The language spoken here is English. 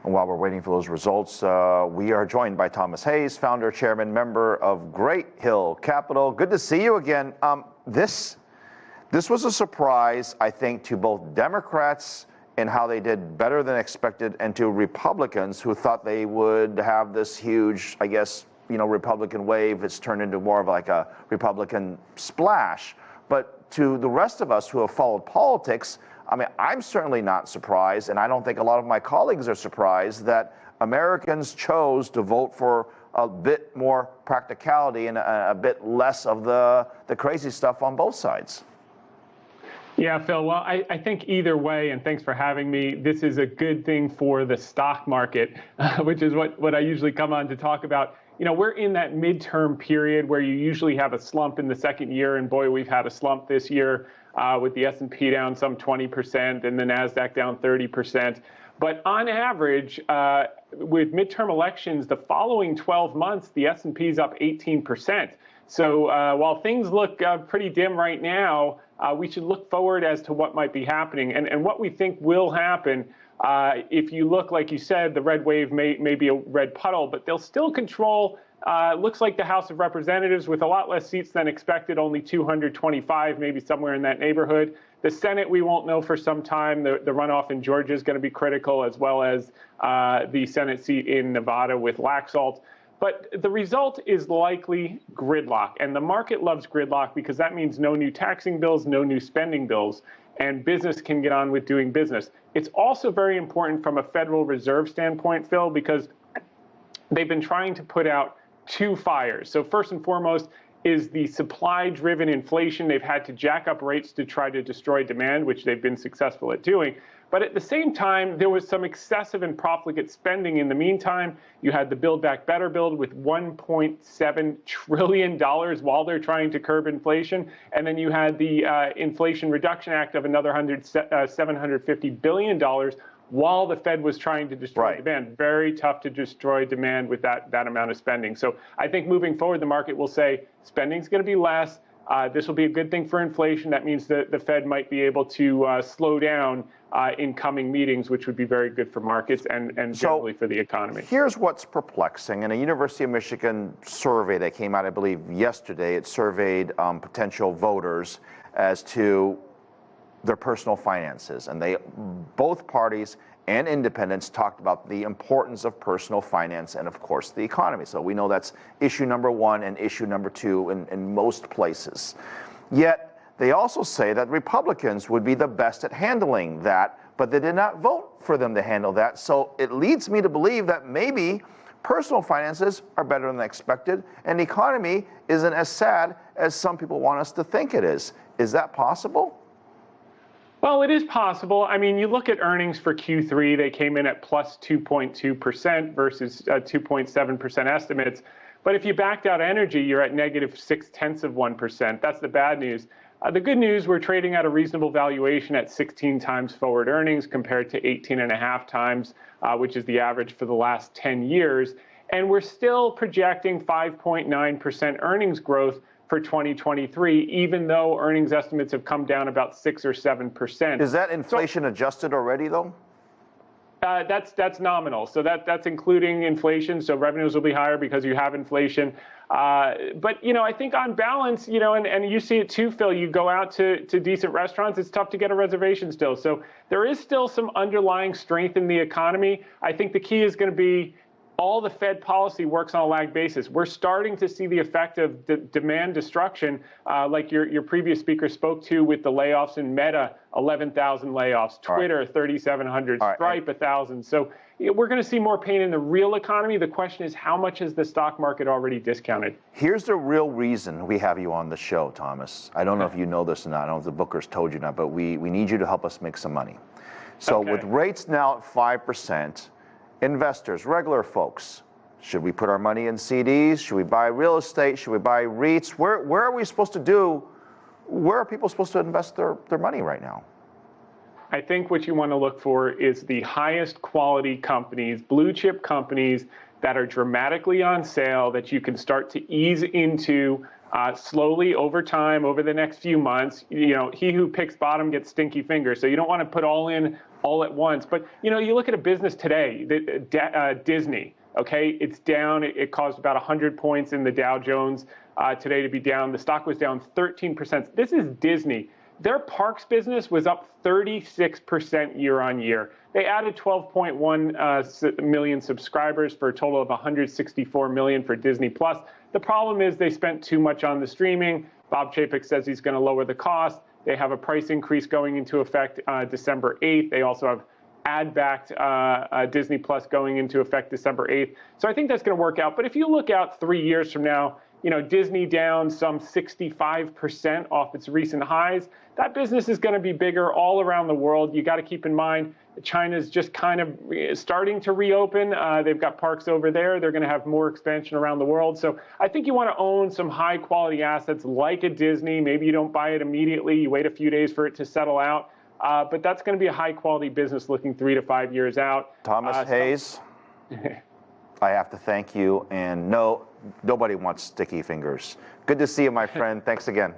And while we're waiting for those results, we are joined by Thomas Hayes, founder, chairman, member of Great Hill Capital. Good to see you again. This was a surprise, I think, to both Democrats in how they did better than expected, and to Republicans who thought they would have this huge, I guess, Republican wave. It's turned into more of like a Republican splash. But to the rest of us who have followed politics, I mean, I'm certainly not surprised, and I don't think a lot of my colleagues are surprised that Americans chose to vote for a bit more practicality and a bit less of the crazy stuff on both sides. Yeah, Phil, well, I think either way, and thanks for having me, this is a good thing for the stock market, which is what I usually come on to talk about. We're in that midterm period where you usually have a slump in the second year, and boy, we've had a slump this year with the S&P down some 20% and the NASDAQ down 30%. But on average, with midterm elections, the following 12 months, the S&P is up 18%. So while things look pretty dim right now, we should look forward as to what might be happening. And what we think will happen, if you look, like you said, the red wave may be a red puddle, but they'll still control, looks like the House of Representatives with a lot less seats than expected, only 225, maybe somewhere in that neighborhood. The Senate, we won't know for some time. The runoff in Georgia is going to be critical, as well as the Senate seat in Nevada with Laxalt. But the result is likely gridlock. And the market loves gridlock because that means no new taxing bills, no new spending bills, and business can get on with doing business. It's also very important from a Federal Reserve standpoint, Phil, because they've been trying to put out two fires. So first and foremost is the supply-driven inflation. They've had to jack up rates to try to destroy demand, which they've been successful at doing. But at the same time, there was some excessive and profligate spending in the meantime. You had the Build Back Better bill with $1.7 trillion while they're trying to curb inflation. And then you had the Inflation Reduction Act of another $750 billion while the Fed was trying to destroy demand. Very tough to destroy demand with that amount of spending. So I think moving forward, the market will say spending's going to be less. This will be a good thing for inflation. That means that the Fed might be able to slow down in coming meetings, which would be very good for markets and generally for the economy. Here's what's perplexing. In a University of Michigan survey that came out, I believe, yesterday, it surveyed potential voters as to their personal finances. And both parties and independents talked about the importance of personal finance and, of course, the economy. So we know that's issue number one and issue number two in most places. Yet they also say that Republicans would be the best at handling that, but they did not vote for them to handle that. So it leads me to believe that maybe personal finances are better than expected, and the economy isn't as sad as some people want us to think it is. Is that possible? Well, it is possible. I mean, you look at earnings for Q3, they came in at plus 2.2% versus 2.7% estimates. But if you backed out energy, you're at negative 0.6%. That's the bad news. The good news, we're trading at a reasonable valuation at 16 times forward earnings compared to 18.5 times, which is the average for the last 10 years. And we're still projecting 5.9% earnings growth for 2023, even though earnings estimates have come down about 6 or 7%. Is that inflation adjusted already, though? That's nominal. So that's including inflation. So revenues will be higher because you have inflation. But, I think on balance, and you see it too, Phil, you go out to decent restaurants, it's tough to get a reservation still. So there is still some underlying strength in the economy. I think the key is going to be all the Fed policy works on a lag basis. We're starting to see the effect of demand destruction, like your previous speaker spoke to with the layoffs in Meta, 11,000 layoffs, Twitter, 3,700, Stripe, 1,000. So we're going to see more pain in the real economy. The question is, how much is the stock market already discounted? Here's the real reason we have you on the show, Thomas. I don't know if you know this or not. I don't know if the bookers told you not, but we need you to help us make some money. So with rates now at 5%, investors, regular folks, should we put our money in CDs? Should we buy real estate? Should we buy REITs? Where are we supposed to do? Where are people supposed to invest their money right now? I think what you want to look for is the highest quality companies, blue chip companies that are dramatically on sale that you can start to ease into slowly over time, over the next few months. He who picks bottom gets stinky fingers. So you don't want to put all in all at once. But you look at a business today, Disney. Okay, it's down. It caused about 100 points in the Dow Jones today to be down. The stock was down 13%. This is Disney. Their parks business was up 36% year on year. They added 12.1 million subscribers for a total of 164 million for Disney Plus. The problem is they spent too much on the streaming. Bob Chapek says he's going to lower the cost. They have a price increase going into effect December 8th. They also have ad-backed Disney Plus going into effect December 8th. So I think that's going to work out. But if you look out 3 years from now, Disney down some 65% off its recent highs. That business is going to be bigger all around the world. You got to keep in mind China's just kind of starting to reopen. They've got parks over there. They're going to have more expansion around the world. So I think you want to own some high quality assets like a Disney. Maybe you don't buy it immediately. You wait a few days for it to settle out. But that's going to be a high quality business looking 3 to 5 years out. Thomas Hayes, I have to thank you. And no, nobody wants sticky fingers. Good to see you, my friend. Thanks again.